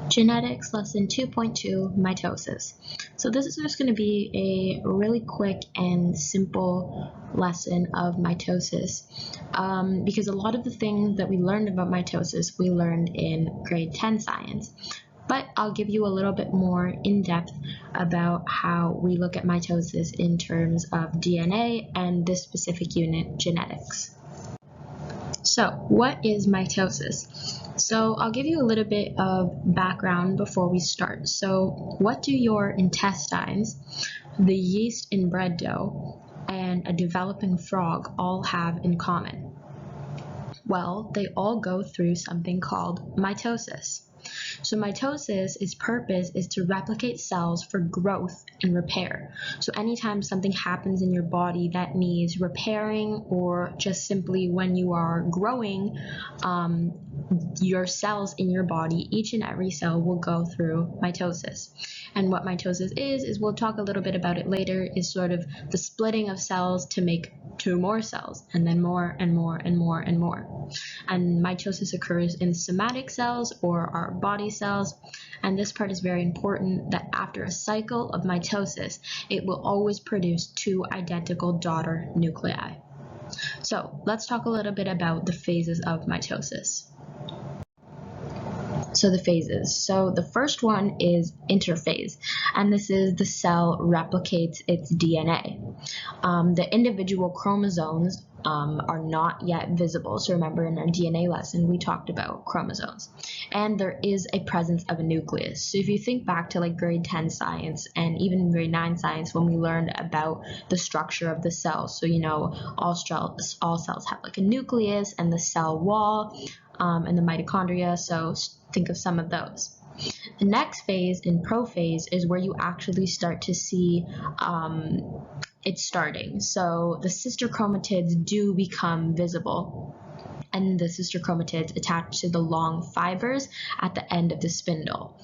Genetics Lesson 2.2, Mitosis. So this is just going to be a really quick and simple lesson of mitosis because a lot of the things that we learned about mitosis we learned in grade 10 science. But I'll give you a little bit more in-depth about how we look at mitosis in terms of DNA and this specific unit, genetics. So what is mitosis? So I'll give you a little bit of background before we start. So what do your intestines, the yeast in bread dough, and a developing frog all have in common? Well, they all go through something called mitosis. So mitosis' purpose is to replicate cells for growth and repair. So anytime something happens in your body that needs repairing, or just simply when you are growing, your cells in your body, each and every cell will go through mitosis. And what mitosis is we'll talk a little bit about it later, is sort of the splitting of cells to make two more cells, and then more and more and more and more. And mitosis occurs in somatic cells or our body cells. And this part is very important, that after a cycle of mitosis, it will always produce two identical daughter nuclei. So let's talk a little bit about the phases of mitosis. So the phases. So the first one is interphase, and this is the cell replicates its DNA. The individual chromosomes are not yet visible. So remember, in our DNA lesson, we talked about chromosomes. And there is a presence of a nucleus. So if you think back to like grade 10 science and even grade 9 science, when we learned about the structure of the cells, so you know, all cells have like a nucleus and the cell wall and the mitochondria. So think of some of those. The next phase, in prophase, is where you actually start to see it starting. So the sister chromatids do become visible, and the sister chromatids attach to the long fibers at the end of the spindle.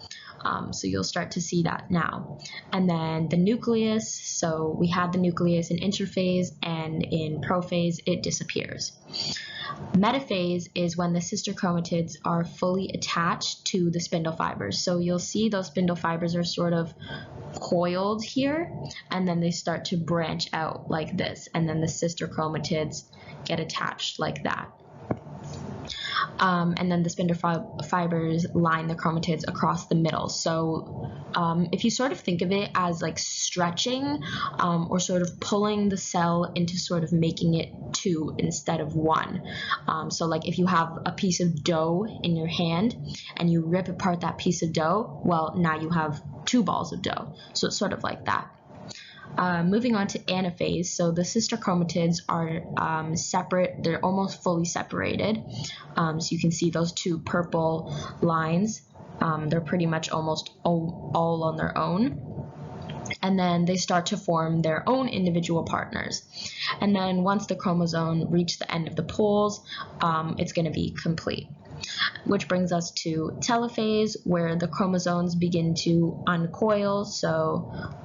So you'll start to see that now. And then the nucleus, so we had the nucleus in interphase, and in prophase it disappears. Metaphase is when the sister chromatids are fully attached to the spindle fibers. So you'll see those spindle fibers are sort of coiled here, and then they start to branch out like this, and then the sister chromatids get attached like that. And then the spindle fibers line the chromatids across the middle. So if you sort of think of it as like stretching or sort of pulling the cell into sort of making it two instead of one. So like if you have a piece of dough in your hand and you rip apart that piece of dough, well, now you have two balls of dough. So it's sort of like that. Moving on to anaphase, so the sister chromatids are separate, they're almost fully separated. So you can see those two purple lines, they're pretty much almost all on their own. And then they start to form their own individual partners. And then once the chromosome reaches the end of the poles, it's going to be complete. Which brings us to telophase, where the chromosomes begin to uncoil.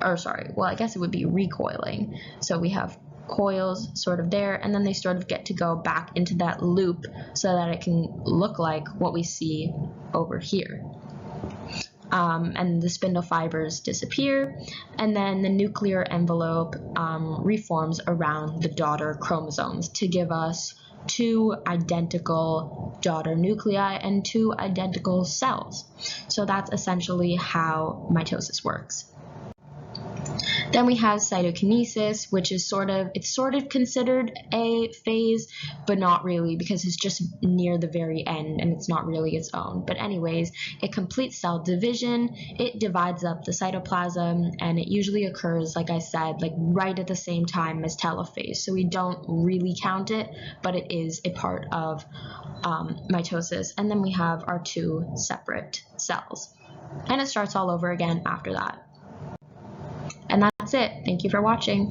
I guess it would be recoiling. So we have coils sort of there, and then they sort of get to go back into that loop so that it can look like what we see over here. And the spindle fibers disappear, and then the nuclear envelope reforms around the daughter chromosomes to give us two identical daughter nuclei and two identical cells. So that's essentially how mitosis works. Then we have cytokinesis, which is sort of considered a phase, but not really, because it's just near the very end and it's not really its own. But anyways, it completes cell division, it divides up the cytoplasm, and it usually occurs, like I said, like right at the same time as telophase. So we don't really count it, but it is a part of mitosis. And then we have our two separate cells. And it starts all over again after that. And that's it. Thank you for watching.